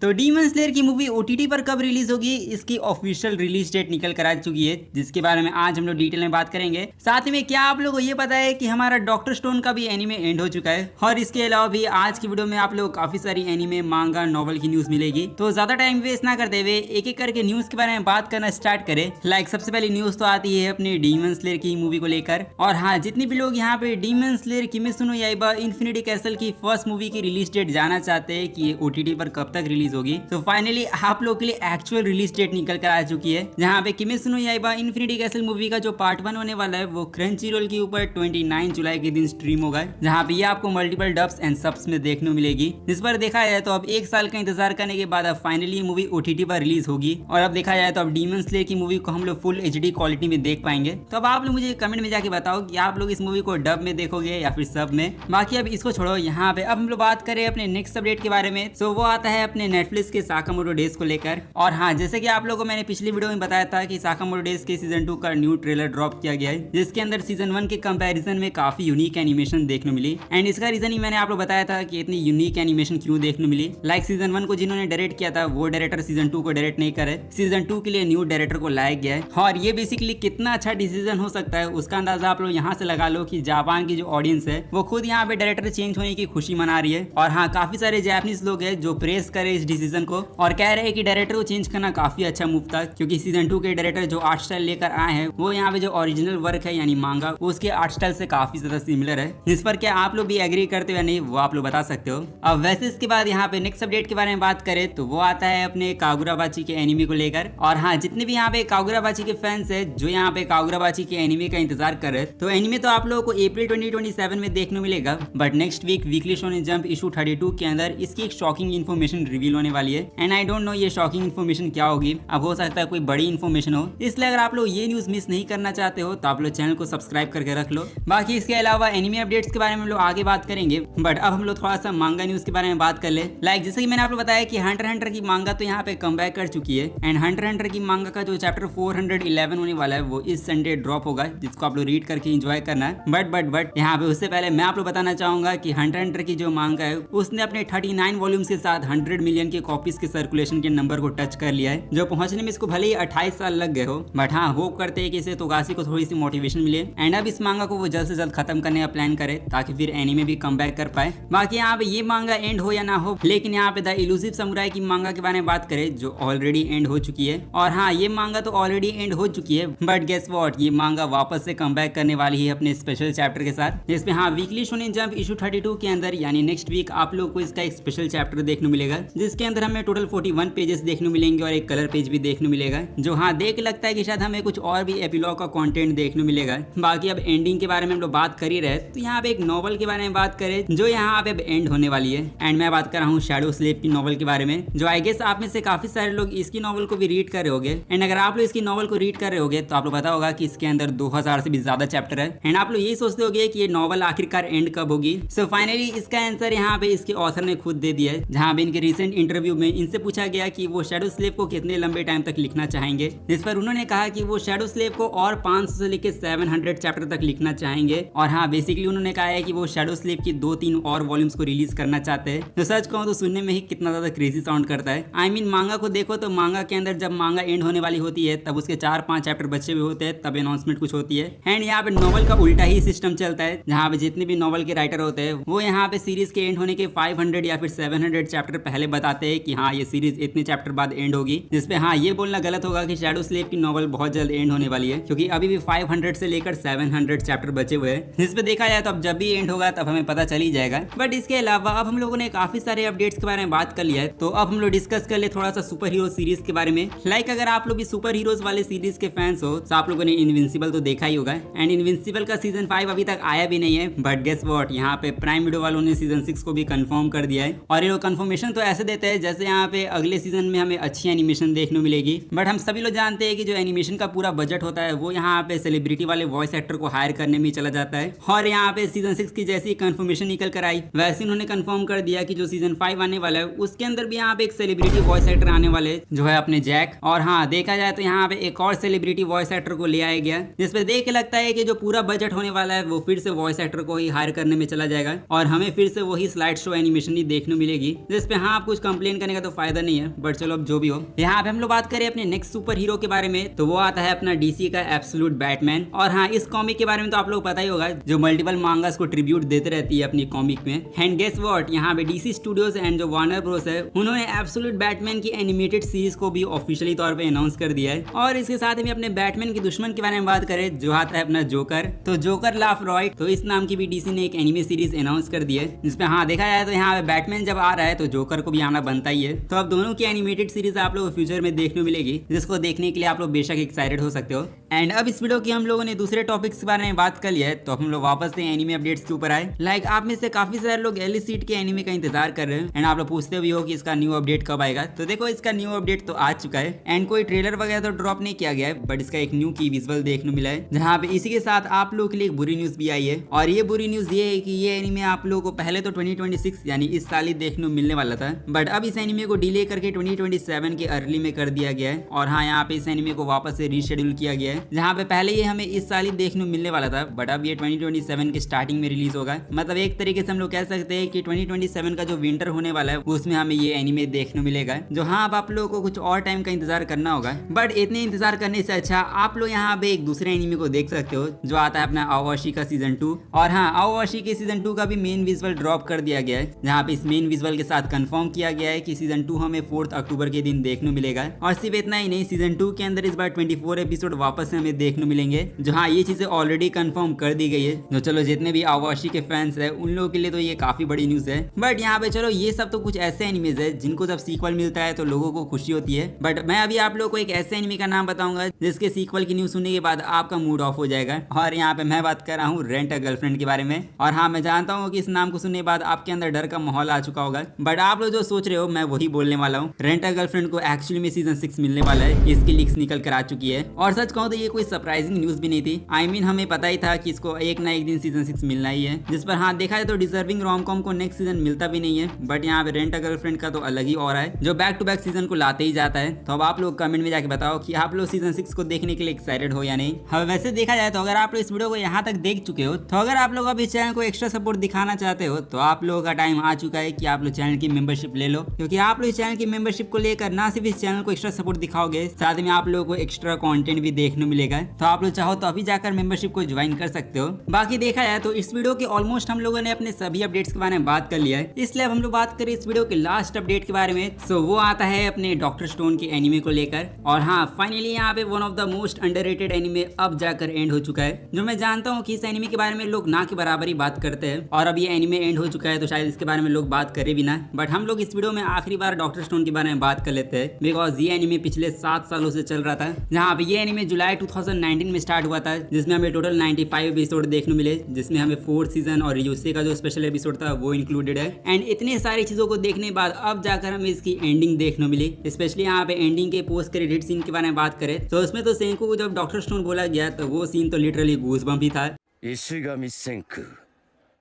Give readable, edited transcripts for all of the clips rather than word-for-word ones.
तो demon slayer की movie OTT पर कब रिलीज होगी, इसकी ऑफिशियल रिलीज डेट निकल कर आ चुकी है, जिसके बारे में आज हम लोग डिटेल में बात करेंगे। साथ में क्या आप लोगों को ये पता है कि हमारा डॉक्टर स्टोन का भी एनीमे एंड हो चुका है, और इसके अलावा भी आज की वीडियो में आप लोग काफी सारी एनीमे, मांगा, नॉवल की न्यूज मिलेगी। तो ज्यादा टाइम वेस्ट ना करते हुए एक एक करके न्यूज के बारे में बात करना स्टार्ट करें। सबसे पहली न्यूज तो आती है अपने डीमन स्लेयर की मूवी को लेकर। और हाँ, जितने भी लोग यहाँ पे Demon Slayer Kimetsu no Yaiba Infinity Castle की फर्स्ट मूवी की रिलीज डेट जानना चाहते हैं कि ये ओटीटी पर कब तक रिलीज होगी, तो फाइनली आप लोग के लिए एक्चुअल रिलीज डेट निकल कर आ चुकी है, जहाँ पे किमेत्सु no Yaiba Infinity castle movie का जो पार्ट 1 होने वाला है वो क्रंचीरोल के ऊपर 29 जुलाई के दिन स्ट्रीम होगा, जहाँ पे ये आपको मल्टीपल डब्स एंड सबस में देखने को मिलेगी। जिस पर देखा जाए तो अब एक साल का इंतजार करने के बाद अब फाइनली मूवी ओटीटी पर रिलीज होगी। और अब देखा जाए तो अब डीमन स्लेयर की मूवी को हम लोग फुल एचडी क्वालिटी में देख पाएंगे। तो अब आप लोग मुझे कमेंट में जाके बताओ कि आप लोग इस मूवी को डब में देखोगे या फिर सब में। बाकी अब इसको छोड़ो, यहाँ पे अब हम लोग बात करें अपने नेक्स्ट अपडेट के बारे में। तो वो आता है अपने नेटफ्लिक्स के साकामोटो डेज को लेकर। और हाँ, जैसे कि आप लोगों को मैंने पिछली वीडियो में बताया था कि साकामोटो डेज के सीजन 2 का न्यू ट्रेलर ड्रॉप किया गया है, जिसके अंदर सीजन 1 के कंपैरिजन में काफी यूनिक एनिमेशन देखने मिली। एंड इसका रीजन ही मैंने आप लोग बताया था कि इतनी यूनिक एनिमेशन क्यों देखने मिली। सीजन 1 को जिन्होंने डायरेक्ट किया था वो डायरेक्टर सीजन 2 को डायरेक्ट नहीं करे, सीजन 2 के लिए न्यू डायरेक्टर को लाया गया है। और ये बेसिकली कितना अच्छा डिसीजन हो सकता है उसका अंदाजा आप लोग यहाँ से लगा लो कि जापान की जो ऑडियंस है वो खुद यहाँ पे डायरेक्टर चेंज होने की खुशी मना रही है। और हाँ, काफी सारे जापानीज लोग हैं जो प्रेस करे इस डिसीजन को और कह रहे हैं कि डायरेक्टर को चेंज करना काफी अच्छा मूव था, क्योंकि सीजन 2 के डायरेक्टर जो आर्ट स्टाइल लेकर आए हैं वो यहाँ पे जो ओरिजिनल वर्क है यानी मांगा उसके आर्ट स्टाइल से काफी ज्यादा सिमिलर है। जिस पर क्या आप लोग भी एग्री करते हो या नहीं वो आप लोग बता सकते हो। अब वैसे इसके बाद यहाँ पे नेक्स्ट अपडेट के बारे में बात करें तो वो आता है अपने कागुराबाची के एनिमे को लेकर। और हाँ, जितने भी यहाँ पे कागुराबाची के फैंस है जो यहाँ पे कागुराबाची के एनिमे का इंतजार कर रहे तो एनिमे तो आप लोगों को अप्रैल 2027 में देखने मिलेगा। But next week weekly Shonen Jump issue 32 के अंदर इसकी एक शॉकिंग इन्फॉर्मेशन रिवील होने वाली है। एंड आई डोंट नो ये शॉकिंग इन्फॉर्मेशन क्या होगी, अब हो सकता है कोई बड़ी इन्फॉर्मेशन हो, इसलिए अगर आप लोग ये न्यूज मिस नहीं करना चाहते हो तो आप लोग चैनल को सब्सक्राइब करके रख लो। बाकी इसके अलावा एनिमे अपडेट्स के बारे में हम लोग आगे बात करेंगे, बट अब हम लोग थोड़ा सा मांगा न्यूज के बारे में बात कर ले। जैसे कि मैंने आपको बताया कि हंटर हंटर की मांगा तो यहाँ पे कमबैक कर चुकी है। एंड हंटर हंटर की मांगा का जो चैप्टर 411 होने वाला है वो इस संडे ड्रॉप होगा, जिसको आप लोग रीड करके एंजॉय करना है। बट यहाँ पे उससे पहले मैं आप लोग बताना चाहूंगा कि हंटर हंटर की जो मांगा है उसने अपने 39 वॉल्यूम्स के साथ 100 मिलियन के कॉपीज के सर्कुलेशन के नंबर को टच कर लिया है, जो पहुंचने में इसको भले ही 28 साल लग गए हो। बट हाँ, होप करते हैं कि इसे तोगाशी को थोड़ी सी मोटिवेशन मिले एंड अब इस मांगा को वो जल्द से जल्द खत्म करने का प्लान करे ताकि फिर एनीमे भी कम बैक कर पाए। बाकी यहाँ पे ये मांगा एंड हो या ना हो, लेकिन यहाँ पे द इलूसिव समुराई की मांगा के बारे में बात करें जो ऑलरेडी एंड हो चुकी है। और हाँ, ये मांगा तो ऑलरेडी एंड हो चुकी है, बट गेस व्हाट, ये मांगा वापस से कम बैक करने वाली है अपने स्पेशल चैप्टर के साथ, जिसमें हाँ वीकली शोनेन जंप इशू 32 के अंदर यानी नेक्स्ट वीक आप लोग को इसका एक स्पेशल चैप्टर देखने मिलेगा, जिसके अंदर हमें टोटल 41 पेजेस देखने मिलेंगे और एक कलर पेज भी देखने मिलेगा, जो हाँ देख लगता है कि शायद हमें कुछ और भी एपिलॉग का कंटेंट देखने मिलेगा। बाकी अब एंडिंग के बारे में हम लोग बात कर ही रहे तो यहाँ पे एक नॉवल के बारे में बात करें जो यहाँ पे अब एंड होने वाली है। एंड मैं बात कर रहा हूँ शैडो स्लेव की नॉवल के बारे में, जो आई गेस आप में से काफी सारे लोग इसकी नॉवल को भी रीड कर रहे होगे। एंड अगर आप लोग इसकी नॉवल को रीड कर रहे होगे तो आप लोग पता होगा कि इसके अंदर 2000 से भी ज्यादा चैप्टर है। एंड आप लोग यही सोचते होगे कि ये नॉवल आखिरकार एंड कब होगी। सो फाइनली इसका आंसर यहाँ पे इसके ऑथर ने खुद दे दिया है, जहाँ पे इनके रिसेंट इंटरव्यू में इनसे पूछा गया कि वो शैडो स्लेव को कितने लंबे टाइम तक लिखना चाहेंगे, जिस पर उन्होंने कहा कि वो शैडो स्लेव को और 500 से लेकर 700 चैप्टर तक लिखना चाहेंगे। और हाँ, बेसिकली उन्होंने कहा है कि वो शैडो स्लेव की 2-3 और वॉल्यूम्स को रिलीज करना चाहते हैं। तो सच कहूँ तो सुनने में ही कितना ज्यादा क्रेजी साउंड करता है। आई मीन मांगा को देखो तो मांगा के अंदर जब मांगा एंड होने वाली होती है तब उसके 4-5 चैप्टर बचे हुए होते हैं, तब अनाउंसमेंट कुछ होती है। एंड यहाँ पे नॉवल का उल्टा ही सिस्टम चलता है, जहाँ पे जितने भी नॉवल के राइटर होते हैं वो यहाँ पे सीरीज के एंड होने के 500 या फिर 700 चैप्टर पहले बताते हैं कि हाँ ये सीरीज इतने चैप्टर बाद एंड होगी, जिसपे हाँ ये बोलना गलत होगा कि शैडो स्लेव की नॉवल बहुत जल्द एंड होने वाली है, क्योंकि अभी भी 500 से लेकर 700 चैप्टर बचे हुए हैं। जिसपे देखा जाए तो अब जब भी एंड होगा तब हमें पता चल ही जाएगा। बट इसके अलावा अब हम लोगों ने काफी सारे अपडेट्स के बारे में बात कर लिया है, तो अब हम लोग डिस्कस कर ले थोड़ा सा सुपर हीरो सीरीज के बारे में। अगर आप लोग भी सुपर हीरोज वाले सीरीज के फैंस हो तो आप लोगों ने इनविंसिबल तो देखा ही होगा। एंड इनविंसिबल का सीजन 5 अभी तक आया भी नहीं है, बट गेस व्हाट, यहाँ पे प्राइम वीडियो वालों ने सीजन 6 को भी कंफर्म कर दिया है। और ये लोग कंफर्मेशन तो ऐसे देते हैं जैसे यहाँ पे अगले सीजन में हमें अच्छी एनिमेशन देखने मिलेगी। बट हम सभी लोग जानते हैं कि जो एनिमेशन का पूरा बजट होता है वो यहाँ पे सेलिब्रिटी वाले वॉइस एक्टर को हायर करने में चला जाता है। और यहाँ पे सीजन 6 की जैसी कंफर्मेशन निकल कर आई वैसे उन्होंने कंफर्म कर दिया कि जो सीजन 5 आने वाला है उसके अंदर भी यहाँ पे एक सेलिब्रिटी वॉइस एक्टर आने वाले जो है अपने जैक। और हाँ, देखा जाए तो यहाँ पे एक और सेलिब्रिटी वॉइस एक्टर को ले आया गया, जिसपे देख के लगता है कि जो पूरा बजट होने वाला है वो फिर से वॉइस एक्टर को ही हायर करने में चला जाएगा और हमें फिर से वही स्लाइड शो एनिमेशन ही देखने मिलेगी, जिसपे हाँ आप कुछ कंप्लेन करने का तो फायदा नहीं है, बट चलो अब जो भी हो। यहाँ पे हम लोग बात करें अपने नेक्स्ट सुपर हीरो के बारे में, तो वो आता है अपना डीसी का एब्सोल्यूट बैटमैन। और हाँ, इस कॉमिक के बारे में तो आप लोग पता ही होगा, जो मल्टीपल मांगास को ट्रिब्यूट देते रहती है अपनी कॉमिक में। एंड गेस व्हाट, यहाँ पे डीसी स्टूडियोज एंड जो वार्नर ब्रोस है, उन्होंने एब्सोल्यूट बैटमैन की एनिमेटेड सीरीज को भी ऑफिशियली तौर पे अनाउंस कर दिया है। और इसके साथ ही अपने बैटमैन के दुश्मन के बारे में बात करें, जो आता है अपना जोकर, तो जोकर लाफ रॉय, तो इस नाम की भी डीसी ने एक एनिमे सीरीज अनाउंस कर दी है, जिसपे हाँ देखा जाए तो यहाँ पे बैटमैन जब आ रहा है तो जोकर को भी आना बनता ही है। तो अब दोनों की एनिमेटेड सीरीज आप लोगों को फ्यूचर में देखने मिलेगी, जिसको देखने के लिए आप लोग बेशक एक्साइटेड हो सकते हो। एंड अब इस वीडियो की हम लोगों ने दूसरे टॉपिक्स के बारे में बात कर लिया है, तो हम लोग वापस से एनिमे अपडेट्स के ऊपर आए। लाइक आप में से काफी सारे लोग एली सीट के एनिमे का इंतजार कर रहे हैं, एंड आप लोग पूछते भी हो कि इसका न्यू अपडेट कब आएगा। तो देखो, इसका न्यू अपडेट तो आ चुका है, एंड कोई ट्रेलर वगैरह तो ड्रॉप नहीं किया गया है, बट इसका एक न्यू की विजुअल देखने मिला है, जहाँ पे इसी के साथ आप लोगों के लिए एक बुरी न्यूज भी आई है। और ये बुरी न्यूज ये है कि ये एनिमे आप लोगों को पहले तो 2026 यानी इस साल ही देखने मिलने वाला था, बट अब इस एनिमे को डिले करके 2027 के अर्ली में कर दिया गया है। और हाँ, यहाँ पे इस एनिमे को वापस से रीशेड्यूल किया गया है, जहाँ पे पहले ये हमें इस साल ही देखने मिलने वाला था, बट अब ये 2027 के स्टार्टिंग में रिलीज होगा। मतलब एक तरीके से हम लोग कह सकते हैं कि 2027 का जो विंटर होने वाला है उसमें हमें ये एनिमे देखने मिलेगा, जो हाँ अब आप लोगों को कुछ और टाइम का इंतजार करना होगा। बट इतने इंतजार करने से अच्छा आप लोग यहाँ पे एक दूसरे एनिमे को देख सकते हो, जो आता है अपना आओवाशी का सीजन 2। और हाँ, आओवाशी के सीजन 2 का भी मेन विजुअल ड्रॉप कर दिया गया है, जहाँ पे इस मेन विजुअल के साथ कंफर्म किया गया है कि सीजन 2 हमें 4 अक्टूबर के दिन देखने मिलेगा। और सिर्फ इतना ही नहीं, सीजन 2 के अंदर इस बार 24 एपिसोड वापस से हमें देखने मिलेंगे, जो हाँ ये चीजें ऑलरेडी कंफर्म कर दी गई है। जो चलो जितने भी आओवाशी के फैंस है उन लोगों के लिए तो ये काफी बड़ी न्यूज है। बट यहाँ पे चलो ये सब तो कुछ ऐसे एनिमेज है जिनको जब सीक्वल मिलता है तो लोगों को खुशी होती है, बट मैं अभी आप लोगों को एक ऐसे एनिमे का नाम बताऊंगा जिसके सीक्वल की न्यूज सुनने के बाद आपका मूड ऑफ हो जाएगा। और यहाँ पे मैं बात कर रहा हूँ रेंट अ गर्लफ्रेंड के बारे में। और हाँ, मैं जानता हूँ कि इस नाम को सुनने के बाद आपके अंदर डर का माहौल आ चुका होगा, बट आप लोग जो सोच रहे हो मैं वही बोलने वाला हूँ। रेंट अ गर्लफ्रेंड को एक्चुअली में सीजन 6 मिलने वाला है, इसकी लीक्स निकल कर आ चुकी है। और सच कहूँ तो ये कोई सरप्राइजिंग न्यूज भी नहीं थी। आई मीन हमें पता ही था कि इसको एक ना एक दिन सीजन 6 मिलना ही है, जिस पर हाँ देखा जाए तो डिजर्विंग रोमकॉम को नेक्स्ट सीजन मिलता भी नहीं है, बट यहाँ पे रेंट अ गर्लफ्रेंड का तो अलग ही और है, जो बैक टू बैक सीजन को लाते ही जाता है। तो अब आप लोग कमेंट में जाके बताओ कि आप लोग सीजन 6 को देखने के लिए एक्साइटेड हो या नहीं। हाँ, वैसे देखा जाए तो अगर आप लोग इस वीडियो को यहाँ तक देख चुके हो, तो अगर आप लोग अब इस चैनल को एक्स्ट्रा सपोर्ट दिखाना चाहते हो, तो आप लोगों का टाइम आ चुका है कि आप लोग चैनल की मेंबरशिप ले लो, क्योंकि आप लोग इस चैनल की मेंबरशिप को लेकर ना सिर्फ इस चैनल को एक्स्ट्रा सपोर्ट दिखाओगे, साथ में आप लोगों को एक्स्ट्रा कंटेंट भी देखने मिलेगा। तो आप लोग चाहो तो अभी जाकर मेंबरशिप को ज्वाइन कर सकते हो। बाकी देखा जाए तो इस वीडियो के ऑलमोस्ट हम लोगों ने अपने सभी अपडेट्स के बारे में बात कर लिया है, इसलिए अब हम लोग बात करें इस वीडियो के लास्ट अपडेट के बारे में। सो वो आता है अपने डॉक्टर स्टोन के एनिमे को लेकर। और हाँ, फाइनली यहाँ पे one of the most underrated anime अब जाकर एंड हो चुका है, जो मैं जानता हूँ कि इस एनिमे के बारे में लोग ना के बराबर ही बात करते हैं, और अब ये एनिमे एंड हो चुका है तो शायद इसके बारे में लोग बात करे भी ना। बट हम लोग इस वीडियो में आखिरी बार डॉक्टर स्टोन के बारे में बात कर लेते हैं, बिकॉज ये एनिमे पिछले 7 सालों से चल रहा था, जहाँ पे ये एनिमे जुलाई 2019 में स्टार्ट हुआ था, जिसमें हमें टोटल 95 एपिसोड देखने मिले, जिसमें हमें 4th सीजन और यूसे का जो स्पेशल एपिसोड था वो इंक्लूडेड है। एंड इतने सारी चीजों को देखने के बाद अब जाकर हमें इसकी एंडिंग देखने मिली। स्पेशली यहाँ पे एंडिंग के पोस्ट क्रेडिट सीन के बारे में बात करें तो उसमें तो सेंकू को जब डॉक्टर स्टोन बोला गया तो वो सीन तो लिटरली गूज़बम्प ही था। 石神千空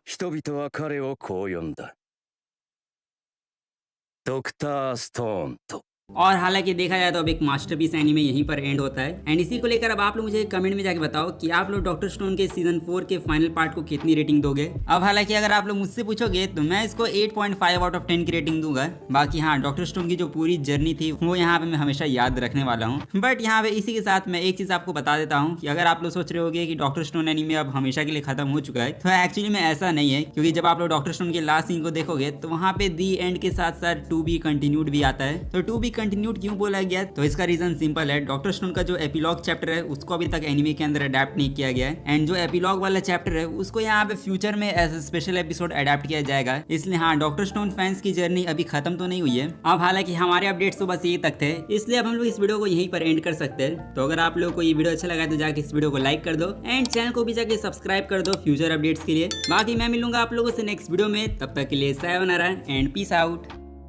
人々は彼をこう呼んだドクターストーンと और हालांकि देखा जाए तो अब एक मास्टरपीस एनीमे यहीं पर एंड होता है। एंड इसी को लेकर अब आप लोग मुझे कमेंट में जाके बताओ कि आप लोग डॉक्टर स्टोन के सीजन 4 के फाइनल पार्ट को कितनी रेटिंग दोगे। अब हालांकि अगर आप लोग मुझसे पूछोगे तो मैं इसको 8.5 आउट ऑफ 10 की रेटिंग दूंगा। बाकी हाँ, डॉक्टर स्टोन की जो पूरी जर्नी थी वो यहाँ पे मैं हमेशा याद रखने वाला हूँ। बट यहाँ पे इसी के साथ मैं एक चीज आपको बता देता हूँ कि अगर आप लोग सोच रहे होगे कि डॉक्टर स्टोन एनीमे अब हमेशा के लिए खत्म हो चुका है, तो एक्चुअली में ऐसा नहीं है, क्योंकि जब आप लोग डॉक्टर स्टोन के लास्ट सीन को देखोगे तो वहाँ पे दी एंड के साथ साथ टू बी कंटिन्यूड भी आता है। तो टू बी कंटिन्यूड क्यों बोला गया, तो इसका रीजन सिंपल है, डॉक्टर स्टोन का जो एपिलॉग चैप्टर है उसको अभी तक एनिमे के अंदर अडेप्ट नहीं किया गया है, एंड जो एपिलॉग वाला चैप्टर है उसको यहाँ पे फ्यूचर में एज स्पेशल एपिसोड अडेप्ट किया जाएगा। इसलिए हाँ, डॉक्टर स्टोन फैंस की जर्नी अभी खत्म तो नहीं हुई है। अब हालांकि हमारे अपडेट्स तो बस यही तक थे, इसलिए अब हम लोग इस वीडियो को यहीं पर एंड कर सकते हैं। तो अगर आप लोगों को ये वीडियो अच्छा लगा तो जाके इस वीडियो को लाइक कर दो एंड चैनल को भी जाके सब्सक्राइब कर दो फ्यूचर अपडेट्स के लिए। बाकी मैं मिलूंगा आप लोगों से नेक्स्ट वीडियो में, तब तक के लिए सायोनारा एंड पीस आउट।